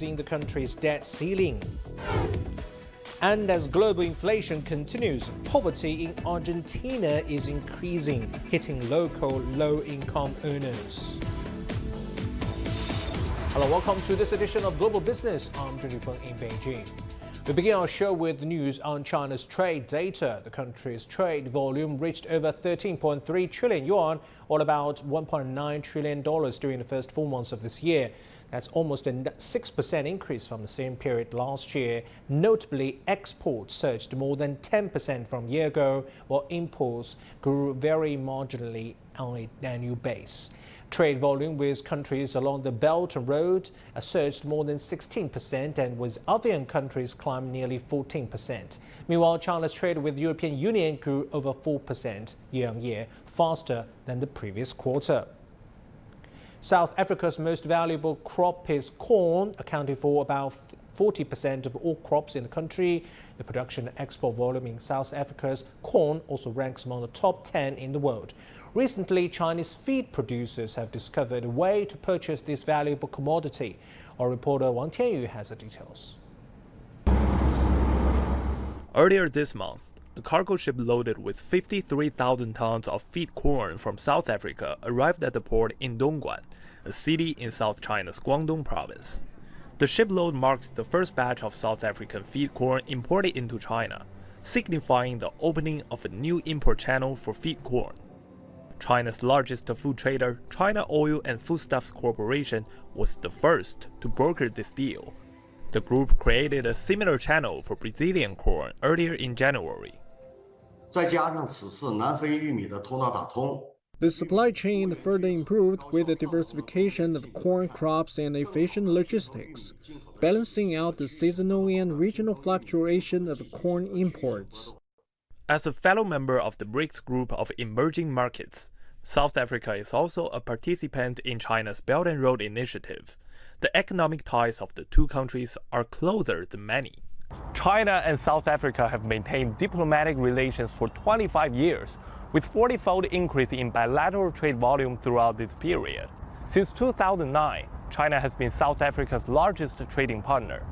in the country's debt ceiling. And as global inflation continues, poverty in Argentina is increasing, hitting local low-income earners. Hello, welcome to this edition of Global Business. I'm Zheng Feng in Beijing. We begin our show with news on China's trade data. The country's trade volume reached over 13.3 trillion yuan, or about $1.9 trillion during the first 4 months of this year. That's almost a 6% increase from the same period last year. Notably, exports surged more than 10% from a year ago, while imports grew very marginally on an annual base. Trade volume with countries along the Belt and Road surged more than 16%, and with ASEAN countries climbed nearly 14%. Meanwhile, China's trade with the European Union grew over 4% year-on-year, faster than the previous quarter. South Africa's most valuable crop is corn, accounting for about 40% of all crops in the country. The production and export volume in South Africa's corn also ranks among the top 10 in the world. Recently, Chinese feed producers have discovered a way to purchase this valuable commodity. Our reporter Wang Tianyu has the details. Earlier this month, a cargo ship loaded with 53,000 tons of feed corn from South Africa arrived at the port in Dongguan, a city in South China's Guangdong province. The shipload marks the first batch of South African feed corn imported into China, signifying the opening of a new import channel for feed corn. China's largest food trader, China Oil and Foodstuffs Corporation, was the first to broker this deal. The group created a similar channel for Brazilian corn earlier in January. The supply chain further improved with the diversification of corn crops and efficient logistics, balancing out the seasonal and regional fluctuation of corn imports. As a fellow member of the BRICS group of emerging markets, South Africa is also a participant in China's Belt and Road Initiative. The economic ties of the two countries are closer than many. China and South Africa have maintained diplomatic relations for 25 years, with 40-fold increase in bilateral trade volume throughout this period. Since 2009, China has been South Africa's largest trading partner.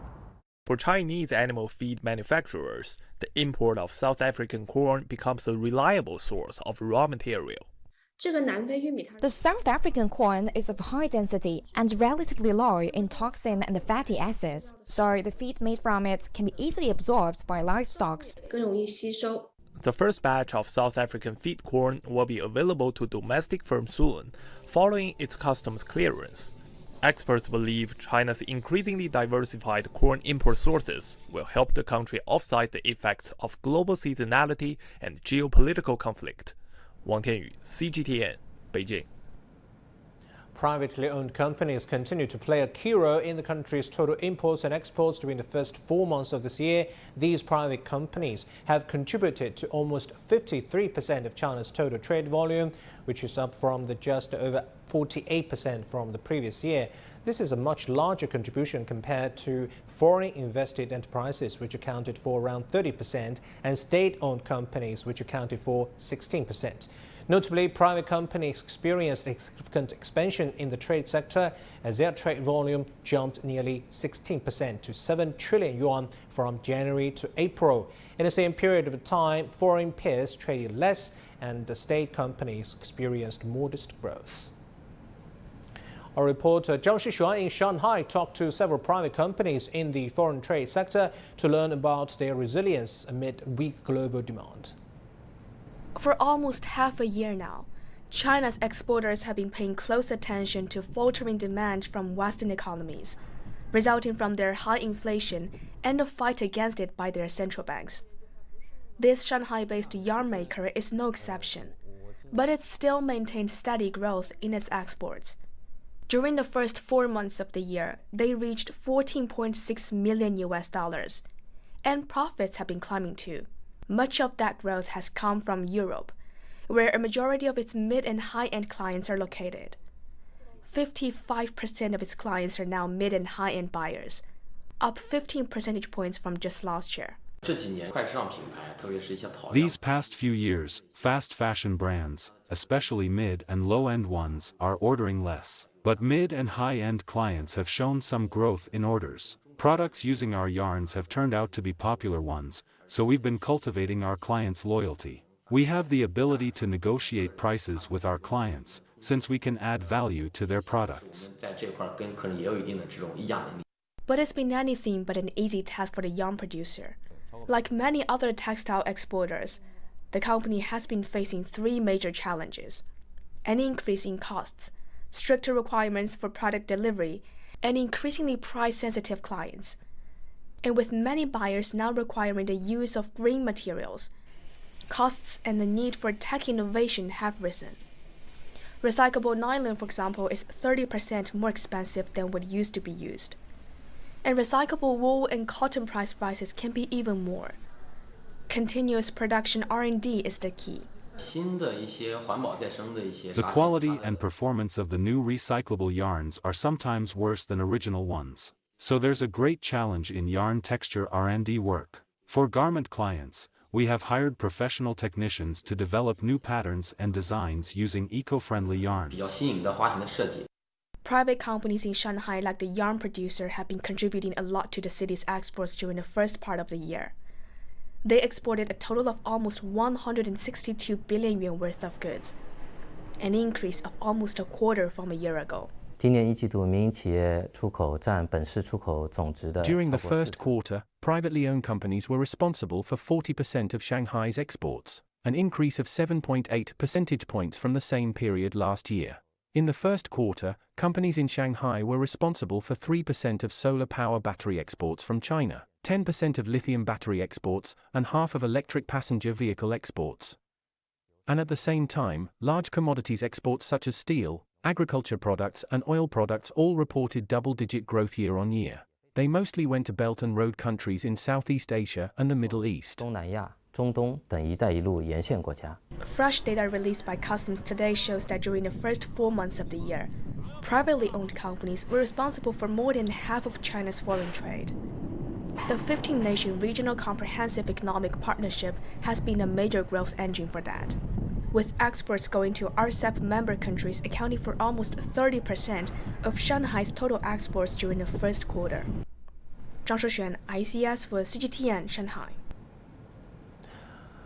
For Chinese animal feed manufacturers, the import of South African corn becomes a reliable source of raw material. The South African corn is of high density and relatively low in toxin and fatty acids, so the feed made from it can be easily absorbed by livestock. The first batch of South African feed corn will be available to domestic firms soon, following its customs clearance. Experts believe China's increasingly diversified corn import sources will help the country offset the effects of global seasonality and geopolitical conflict. Wang Tianyu, CGTN, Beijing. Privately owned companies continue to play a key role in the country's total imports and exports during the first 4 months of this year. These private companies have contributed to almost 53% of China's total trade volume, which is up from the just over 48% from the previous year. This is a much larger contribution compared to foreign invested enterprises, which accounted for around 30%, and state-owned companies, which accounted for 16%. Notably, private companies experienced a significant expansion in the trade sector as their trade volume jumped nearly 16% to 7 trillion yuan from January to April. In the same period of time, foreign peers traded less and the state companies experienced modest growth. Our reporter Zhang Shixuan in Shanghai talked to several private companies in the foreign trade sector to learn about their resilience amid weak global demand. For almost half a year now, China's exporters have been paying close attention to faltering demand from Western economies, resulting from their high inflation and the fight against it by their central banks. This Shanghai-based yarn maker is no exception, but it still maintained steady growth in its exports. During the first 4 months of the year, they reached $14.6 million, and profits have been climbing too. Much of that growth has come from Europe, where a majority of its mid and high-end clients are located. 55% of its clients are now mid and high-end buyers, up 15 percentage points from just last year. These past few years, fast fashion brands, especially mid and low-end ones, are ordering less. but mid and high-end clients have shown some growth in orders. Products using our yarns have turned out to be popular ones, so we've been cultivating our clients' loyalty. We have the ability to negotiate prices with our clients, since we can add value to their products. But it's been anything but an easy task for the yarn producer. Like many other textile exporters, the company has been facing three major challenges: an increase in costs, stricter requirements for product delivery, and increasingly price-sensitive clients. And with many buyers now requiring the use of green materials, costs and the need for tech innovation have risen. Recyclable nylon, for example, is 30% more expensive than what used to be used. And recyclable wool and cotton price rises can be even more. Continuous production R&D is the key. The quality and performance of the new recyclable yarns are sometimes worse than original ones. So there's a great challenge in yarn texture R&D work. For garment clients, we have hired professional technicians to develop new patterns and designs using eco-friendly yarns. Private companies in Shanghai like the yarn producer have been contributing a lot to the city's exports during the first part of the year. They exported a total of almost 162 billion yuan worth of goods, an increase of almost a quarter from a year ago. During the first quarter, privately owned companies were responsible for 40% of Shanghai's exports, an increase of 7.8 percentage points from the same period last year. In the first quarter, companies in Shanghai were responsible for 3% of solar power battery exports from China, 10% of lithium battery exports, and half of electric passenger vehicle exports. And at the same time, large commodities exports such as steel, agriculture products, and oil products all reported double-digit growth year-on-year. They mostly went to Belt and Road countries in Southeast Asia and the Middle East. Fresh data released by Customs today shows that during the first 4 months of the year, privately owned companies were responsible for more than half of China's foreign trade. The 15-nation Regional Comprehensive Economic Partnership has been a major growth engine for that, with exports going to RCEP member countries accounting for almost 30% of Shanghai's total exports during the first quarter. Zhang Shixuan, ICS for CGTN, Shanghai.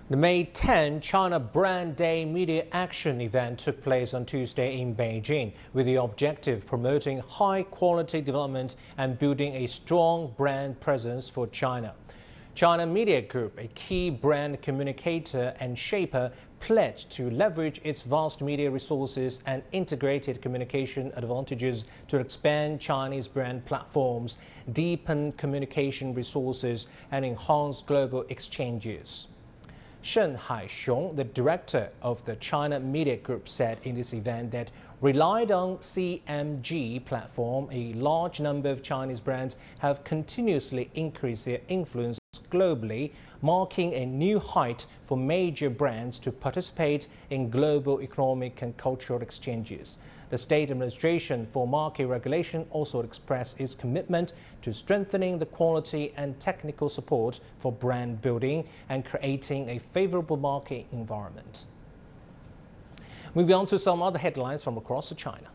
The May 10 China Brand Day Media Action event took place on Tuesday in Beijing, with the objective promoting high-quality development and building a strong brand presence for China. China Media Group, a key brand communicator and shaper, pledged to leverage its vast media resources and integrated communication advantages to expand Chinese brand platforms, deepen communication resources, and enhance global exchanges. Shen Haixiong, the director of the China Media Group, said in this event that relied on CMG platform, a large number of Chinese brands have continuously increased their influence globally, marking a new height for major brands to participate in global economic and cultural exchanges. The State Administration for Market Regulation also expressed its commitment to strengthening the quality and technical support for brand building and creating a favorable market environment. Moving on to some other headlines from across China.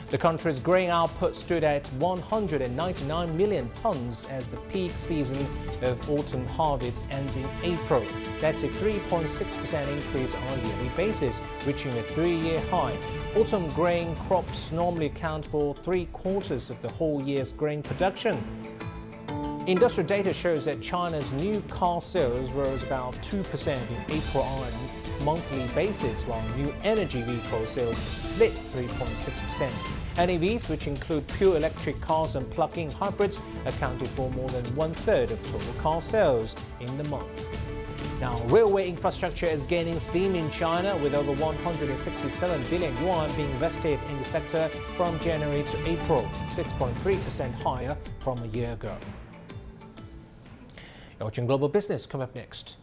The country's grain output stood at 199 million tons as the peak season of autumn harvest ends in April. That's a 3.6% increase on a yearly basis, reaching a 3-year high. Autumn grain crops normally account for 3/4 of the whole year's grain production. Industrial data shows that China's new car sales rose about 2% in April on a monthly basis, while new energy vehicle sales slid 3.6%. NEVs, which include pure electric cars and plug-in hybrids, accounted for more than 1/3 of total car sales in the month. Now, railway infrastructure is gaining steam in China, with over 167 billion yuan being invested in the sector from January to April, 6.3% higher from a year ago. You're watching Global Business. Come up next.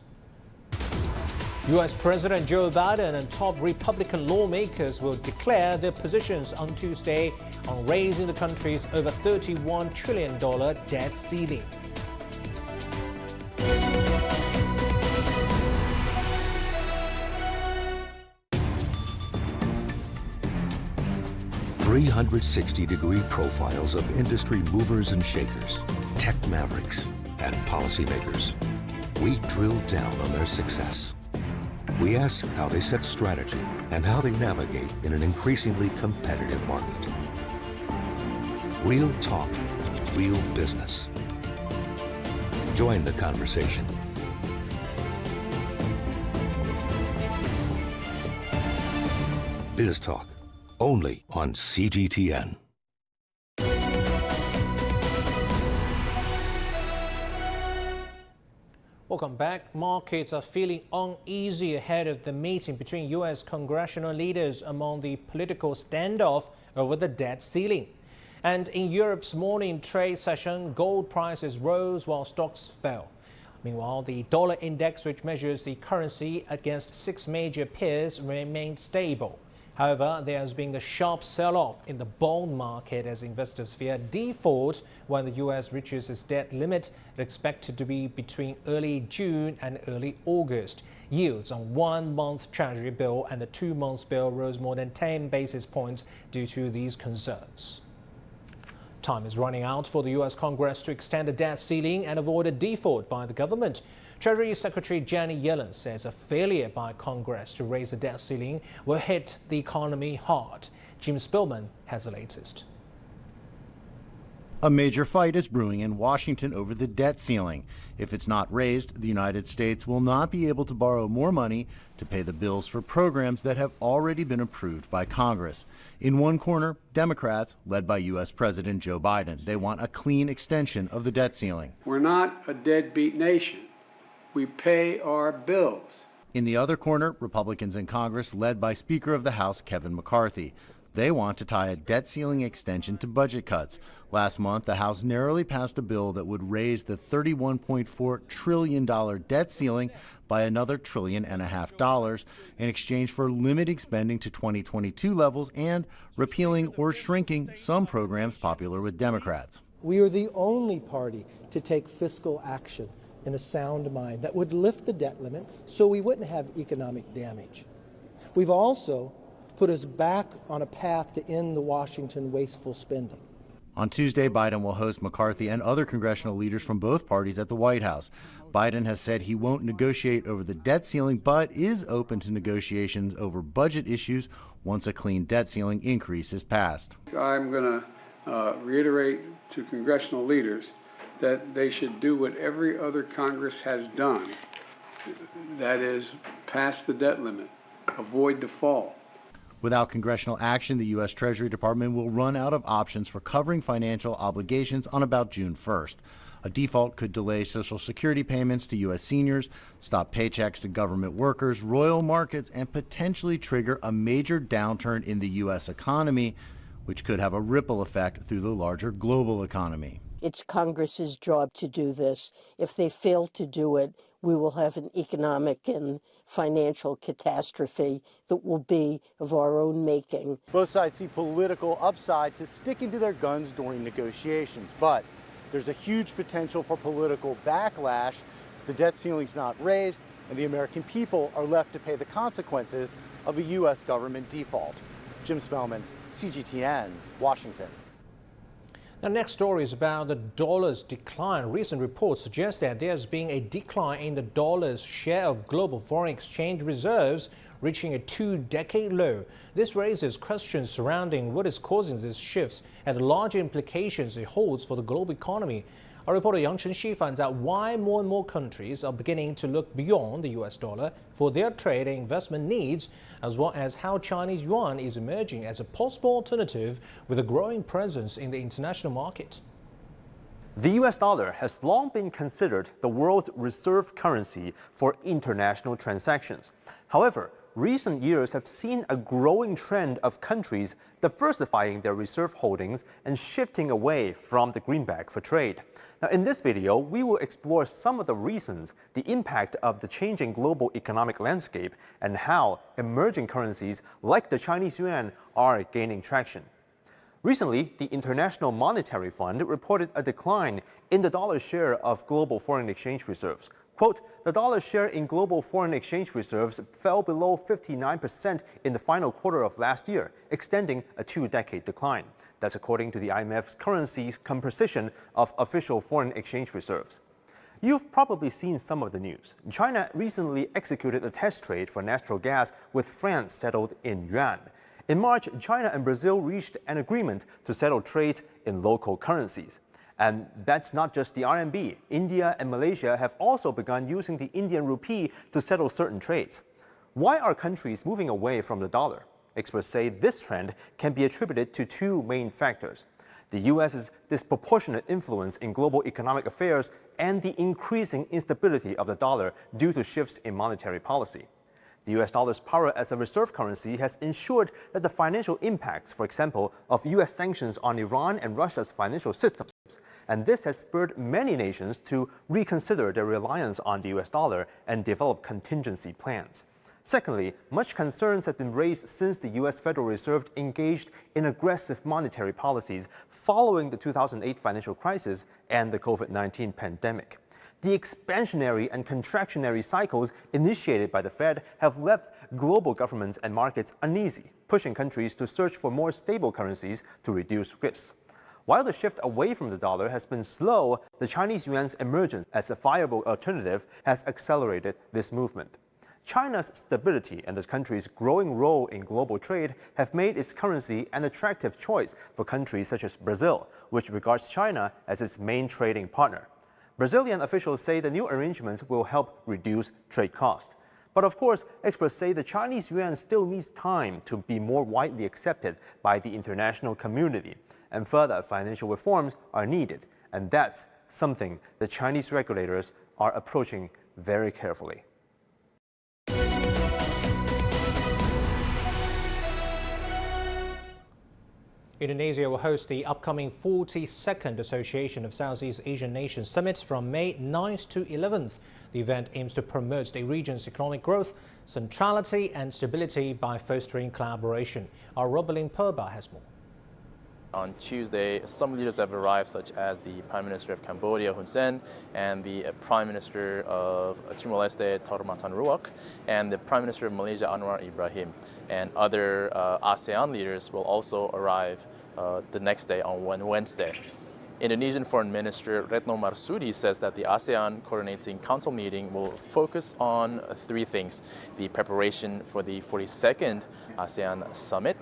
U.S. President Joe Biden and top Republican lawmakers will declare their positions on Tuesday on raising the country's over $31 trillion debt ceiling. 360-degree profiles of industry movers and shakers, tech mavericks, and policymakers. We drill down on their success. We ask how they set strategy and how they navigate in an increasingly competitive market. Real talk, real business. Join the conversation. Biz Talk, only on CGTN. Welcome back. Markets are feeling uneasy ahead of the meeting between U.S. congressional leaders among the political standoff over the debt ceiling. And in Europe's morning trade session, gold prices rose while stocks fell. Meanwhile, the dollar index, which measures the currency against 6 major peers, remained stable. However, there has been a sharp sell-off in the bond market as investors fear default when the U.S. reaches its debt limit, expected to be between early June and early August. Yields on 1-month Treasury bill and the 2-month bill rose more than 10 basis points due to these concerns. Time is running out for the U.S. Congress to extend the debt ceiling and avoid a default by the government. Treasury Secretary Janet Yellen says a failure by Congress to raise the debt ceiling will hit the economy hard. Jim Spillman has the latest. A major fight is brewing in Washington over the debt ceiling. If it's not raised, the United States will not be able to borrow more money to pay the bills for programs that have already been approved by Congress. In one corner, Democrats, led by U.S. President Joe Biden, they want a clean extension of the debt ceiling. We're not a deadbeat nation. We pay our bills. In the other corner, Republicans in Congress, led by Speaker of the House Kevin McCarthy. They want to tie a debt ceiling extension to budget cuts. Last month, the House narrowly passed a bill that would raise the $31.4 trillion debt ceiling by another $1.5 trillion in exchange for limiting spending to 2022 levels and repealing or shrinking some programs popular with Democrats. We are the only party to take fiscal action in a sound mind that would lift the debt limit so we wouldn't have economic damage. We've also put us back on a path to end the Washington wasteful spending. On Tuesday, Biden will host McCarthy and other congressional leaders from both parties at the White House. Biden has said he won't negotiate over the debt ceiling, but is open to negotiations over budget issues once a clean debt ceiling increase is passed. I'm going to reiterate to congressional leaders that they should do what every other Congress has done, that is, pass the debt limit, avoid default. Without congressional action, the U.S. Treasury Department will run out of options for covering financial obligations on about June 1st. A default could delay Social Security payments to U.S. seniors, stop paychecks to government workers, royal markets, and potentially trigger a major downturn in the U.S. economy, which could have a ripple effect through the larger global economy. It's Congress's job to do this. If they fail to do it, we will have an economic and financial catastrophe that will be of our own making. Both sides see political upside to sticking to their guns during negotiations, but there's a huge potential for political backlash if the debt ceiling's not raised and the American people are left to pay the consequences of a U.S. government default. Jim Spellman, CGTN, Washington. The next story is about the dollar's decline. Recent reports suggest that there's been a decline in the dollar's share of global foreign exchange reserves, reaching a 2-decade low. This raises questions surrounding what is causing these shifts and the larger implications it holds for the global economy. Our reporter Yang Chenxi finds out why more and more countries are beginning to look beyond the US dollar for their trade and investment needs, as well as how Chinese yuan is emerging as a possible alternative with a growing presence in the international market. The US dollar has long been considered the world's reserve currency for international transactions. However, recent years have seen a growing trend of countries diversifying their reserve holdings and shifting away from the greenback for trade. Now, in this video, we will explore some of the reasons, the impact of the changing global economic landscape, and how emerging currencies like the Chinese yuan are gaining traction. Recently, the International Monetary Fund reported a decline in the dollar's share of global foreign exchange reserves, Quote, the dollar's share in global foreign exchange reserves fell below 59% in the final quarter of last year, extending a 2-decade decline. That's according to the IMF's currency's composition of official foreign exchange reserves. You've probably seen some of the news. China recently executed a test trade for natural gas with France settled in yuan. In March, China and Brazil reached an agreement to settle trades in local currencies. And that's not just the RMB. India and Malaysia have also begun using the Indian rupee to settle certain trades. Why are countries moving away from the dollar? Experts say this trend can be attributed to 2 main factors: the U.S.'s disproportionate influence in global economic affairs and the increasing instability of the dollar due to shifts in monetary policy. The U.S. dollar's power as a reserve currency has ensured that the financial impacts, for example, of U.S. sanctions on Iran and Russia's financial systems, and this has spurred many nations to reconsider their reliance on the U.S. dollar and develop contingency plans. Secondly, much concerns have been raised since the U.S. Federal Reserve engaged in aggressive monetary policies following the 2008 financial crisis and the COVID-19 pandemic. The expansionary and contractionary cycles initiated by the Fed have left global governments and markets uneasy, pushing countries to search for more stable currencies to reduce risks. While the shift away from the dollar has been slow, the Chinese yuan's emergence as a viable alternative has accelerated this movement. China's stability and the country's growing role in global trade have made its currency an attractive choice for countries such as Brazil, which regards China as its main trading partner. Brazilian officials say the new arrangements will help reduce trade costs. But of course, experts say the Chinese yuan still needs time to be more widely accepted by the international community, and further financial reforms are needed, and that's something the Chinese regulators are approaching very carefully. Indonesia will host the upcoming 42nd Association of Southeast Asian Nations Summit from May 9th to 11th. The event aims to promote the region's economic growth, centrality and stability by fostering collaboration. Our Robalin Perba has more. On Tuesday, some leaders have arrived, such as the Prime Minister of Cambodia, Hun Sen, and the Prime Minister of Timor-Leste, Thormatan Ruak, and the Prime Minister of Malaysia, Anwar Ibrahim. And other ASEAN leaders will also arrive the next day on Wednesday. Indonesian Foreign Minister Retno Marsudi says that the ASEAN Coordinating Council meeting will focus on 3 things: the preparation for the 42nd ASEAN Summit,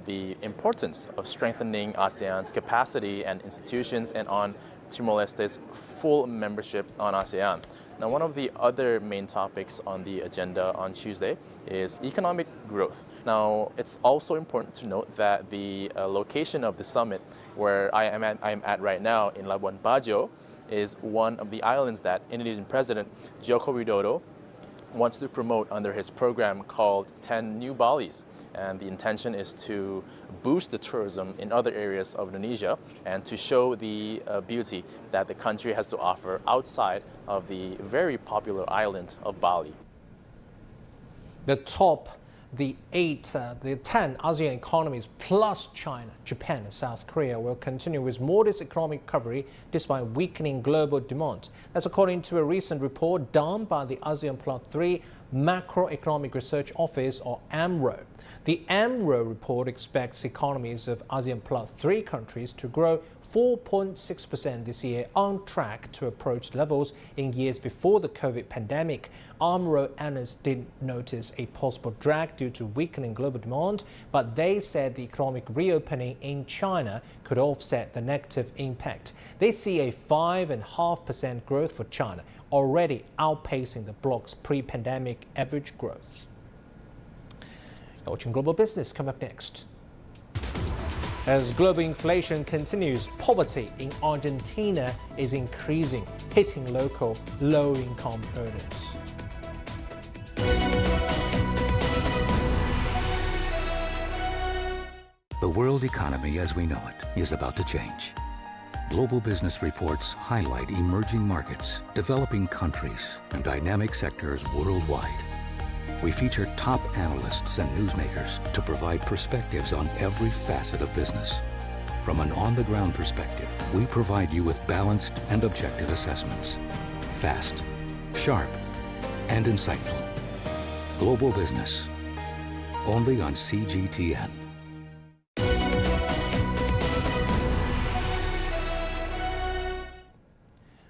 the importance of strengthening ASEAN's capacity and institutions, and on Timor-Leste's full membership on ASEAN. Now, one of the other main topics on the agenda on Tuesday is economic growth. Now, it's also important to note that the location of the summit, where I'm at right now in Labuan Bajo, is one of the islands that Indonesian President Joko Widodo wants to promote under his program called 10 New Balis. And the intention is to boost the tourism in other areas of Indonesia and to show the beauty that the country has to offer outside of the very popular island of Bali. The 10 ASEAN economies plus China, Japan and South Korea will continue with modest economic recovery despite weakening global demand. That's according to a recent report done by the ASEAN Plus 3 Macroeconomic Research Office, or AMRO. The AMRO report expects economies of ASEAN Plus 3 countries to grow 4.6% this year, on track to approach levels in years before the COVID pandemic. AMRO analysts did notice a possible drag due to weakening global demand, but they said the economic reopening in China could offset the negative impact. They see a 5.5% growth for China, already outpacing the bloc's pre-pandemic average growth. Watching Global Business, come up next. As global inflation continues, poverty in Argentina is increasing, hitting local low-income earners. The world economy as we know it is about to change. Global business reports highlight emerging markets, developing countries, and dynamic sectors worldwide. We feature top analysts and newsmakers to provide perspectives on every facet of business. From an on-the-ground perspective, we provide you with balanced and objective assessments. Fast, Sharp and insightful. Global business. Only on CGTN.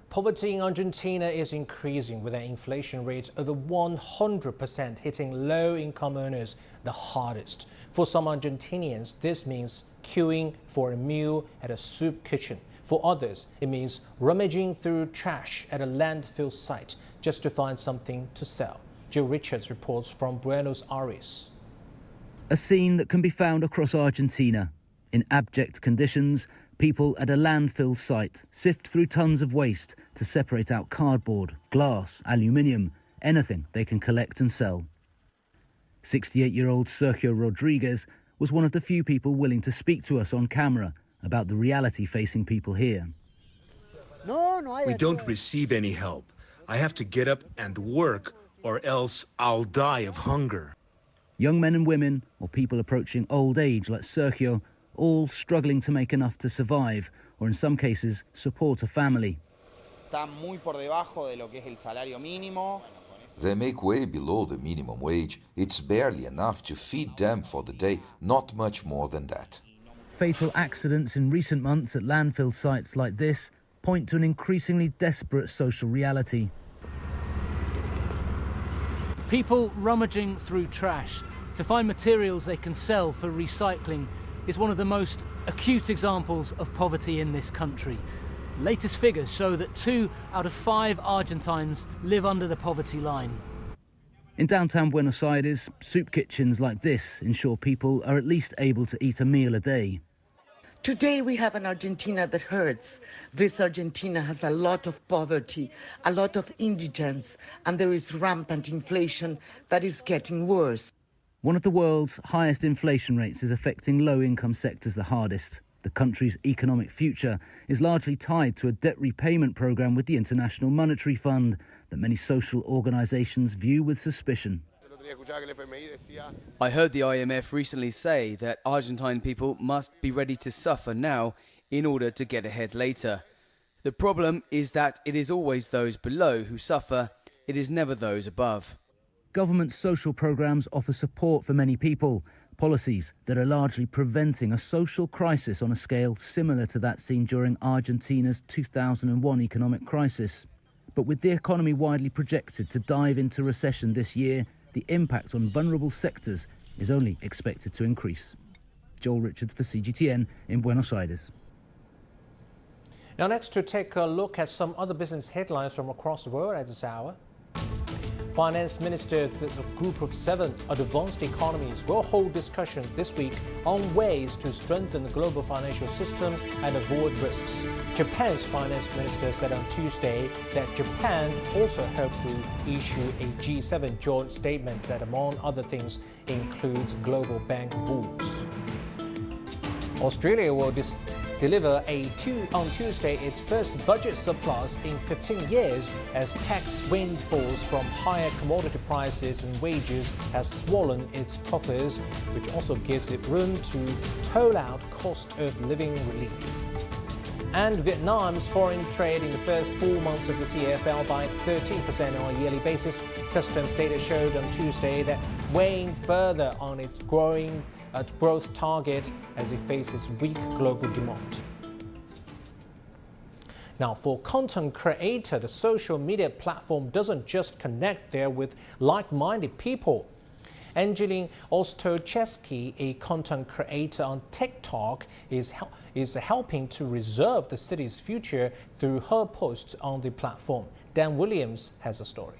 Poverty in Argentina is increasing, with an inflation rate over 100% hitting low-income earners the hardest. For some Argentinians, this means queuing for a meal at a soup kitchen. For others, it means rummaging through trash at a landfill site just to find something to sell. Jill Richards reports from Buenos Aires. A scene that can be found across Argentina. In abject conditions, people at a landfill site sift through tons of waste to separate out cardboard, glass, aluminium, anything they can collect and sell. 68-year-old Sergio Rodriguez was one of the few people willing to speak to us on camera about the reality facing people here. We don't receive any help. I have to get up and work, or else I'll die of hunger. Young men and women, or people approaching old age like Sergio, all struggling to make enough to survive, or in some cases, support a family. They make way below the minimum wage. It's barely enough to feed them for the day, not much more than that. Fatal accidents in recent months at landfill sites like this point to an increasingly desperate social reality. People rummaging through trash to find materials they can sell for recycling is one of the most acute examples of poverty in this country. Latest figures show that 2 out of 5 Argentines live under the poverty line. In downtown Buenos Aires, soup kitchens like this ensure people are at least able to eat a meal a day. Today we have an Argentina that hurts. This Argentina has a lot of poverty, a lot of indigence, and there is rampant inflation that is getting worse. One of the world's highest inflation rates is affecting low-income sectors the hardest. The country's economic future is largely tied to a debt repayment program with the International Monetary Fund that many social organizations view with suspicion. I heard the IMF recently say that Argentine people must be ready to suffer now in order to get ahead later. The problem is that it is always those below who suffer, it is never those above. Government social programs offer support for many people, policies that are largely preventing a social crisis on a scale similar to that seen during Argentina's 2001 economic crisis. But with the economy widely projected to dive into recession this year, the impact on vulnerable sectors is only expected to increase. Joel Richards for CGTN in Buenos Aires. Now next, to take a look at some other business headlines from across the world at this hour. Finance ministers of Group of 7 advanced economies will hold discussions this week on ways to strengthen the global financial system and avoid risks. Japan's finance minister said on Tuesday that Japan also hoped to issue a G7 joint statement that, among other things, includes global bank rules. Australia will deliver on Tuesday its first budget surplus in 15 years as tax windfalls from higher commodity prices and wages has swollen its coffers, which also gives it room to toll out cost of living relief. And Vietnam's foreign trade in the first 4 months of this year fell by 13% on a yearly basis. Customs data showed on Tuesday that weighing further on its growth target as it faces weak global demand. Now, for content creator, the social media platform doesn't just connect there with like-minded people. Angeline Ostochevsky, a content creator on TikTok, is helping to reserve the city's future through her posts on the platform. Dan Williams has a story.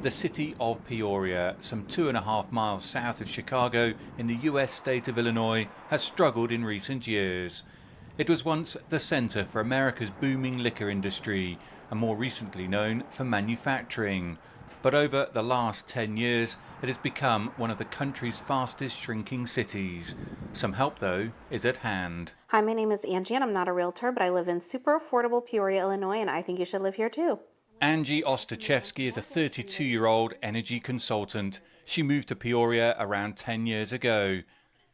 The city of Peoria, some 2.5 miles south of Chicago in the US state of Illinois, has struggled in recent years. It was once the center for America's booming liquor industry, and more recently known for manufacturing. But over the last 10 years, it has become one of the country's fastest shrinking cities. Some help, though, is at hand. Hi, my name is Angie, and I'm not a realtor, but I live in super affordable Peoria, Illinois, and I think you should live here too. Angie Ostochevsky is a 32-year-old energy consultant. She moved to Peoria around 10 years ago.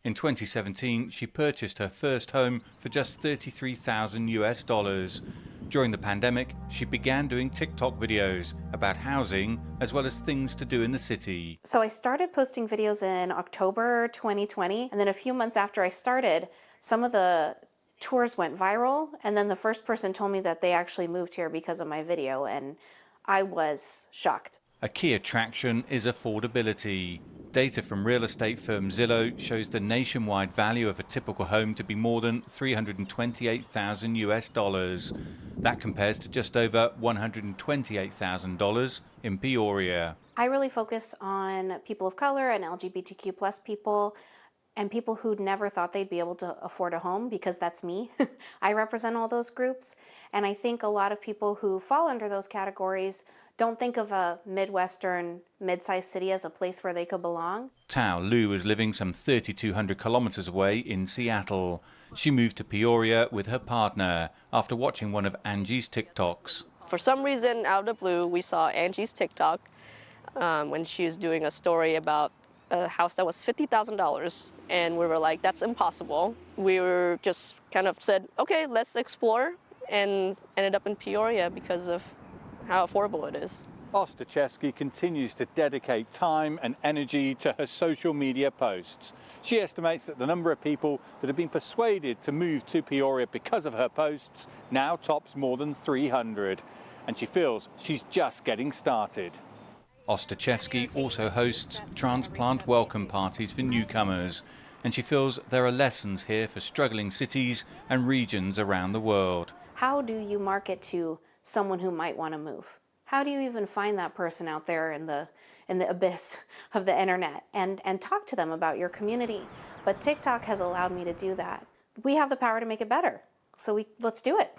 In 2017, she purchased her first home for just $33,000 US. During the pandemic, she began doing TikTok videos about housing as well as things to do in the city. So I started posting videos in October 2020, and then a few months after I started, some of the tours went viral, and then the first person told me that they actually moved here because of my video, and I was shocked. A key attraction is affordability. Data from real estate firm Zillow shows the nationwide value of a typical home to be more than $328,000 US. That compares to just over $128,000 in Peoria. I really focus on people of color and LGBTQ plus people and people who never thought they'd be able to afford a home, because that's me. I represent all those groups, and I think a lot of people who fall under those categories don't think of a Midwestern, mid-sized city as a place where they could belong. Tao Lu is living some 3,200 kilometers away in Seattle. She moved to Peoria with her partner after watching one of Angie's TikToks. For some reason, out of the blue, we saw Angie's TikTok when she was doing a story about a house that was $50,000, and we were like, that's impossible. We were just kind of said, okay, let's explore, and ended up in Peoria because of how affordable it is. Ostaszewski continues to dedicate time and energy to her social media posts. She estimates that the number of people that have been persuaded to move to Peoria because of her posts now tops more than 300, and she feels she's just getting started. Ostaszewski also hosts transplant welcome parties for newcomers, and she feels there are lessons here for struggling cities and regions around the world. How do you market to someone who might want to move? How do you even find that person out there in the abyss of the internet and talk to them about your community? But TikTok has allowed me to do that. We have the power to make it better, so let's do it.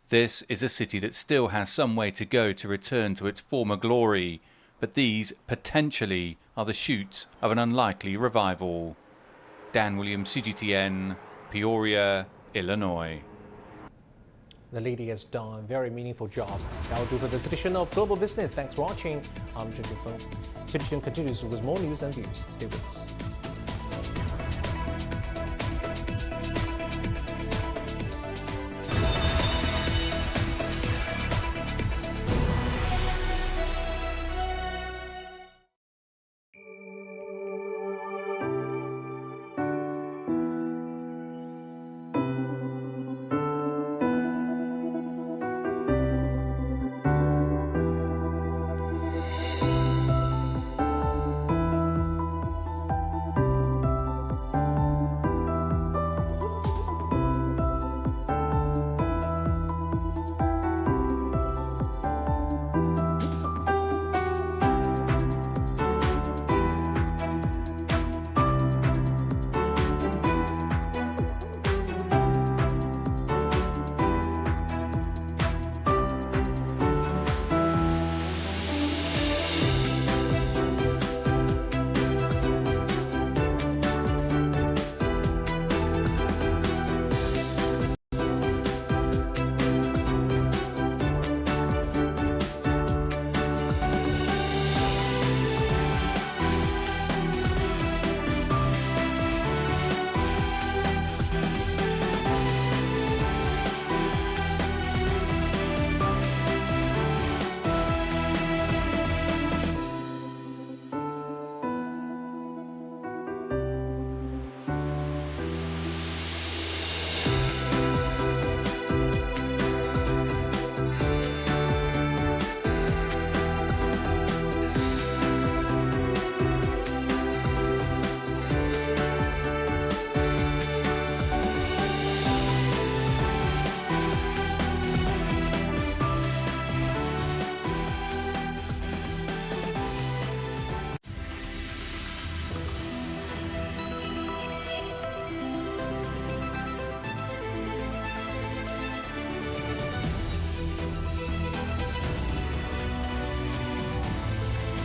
This is a city that still has some way to go to return to its former glory, but these potentially are the shoots of an unlikely revival. Dan Williams, CGTN, Peoria, Illinois. The lady has done a very meaningful job. That will do for this edition of Global Business. Thanks for watching. I'm Zheng Feng. CGTN continues with more news and views. Stay with us.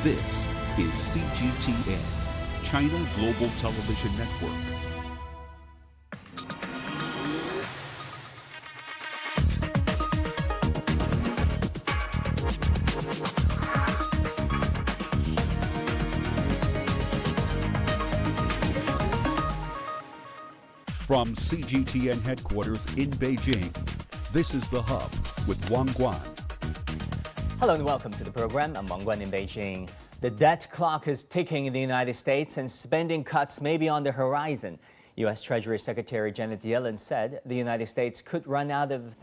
This is CGTN, China Global Television Network. From CGTN headquarters in Beijing, this is The Hub, with Wang Guan. Hello and welcome to the program. I'm Wang Guan in Beijing. The debt clock is ticking in the United States and spending cuts may be on the horizon. U.S. Treasury Secretary Janet Yellen said the United States could run out of the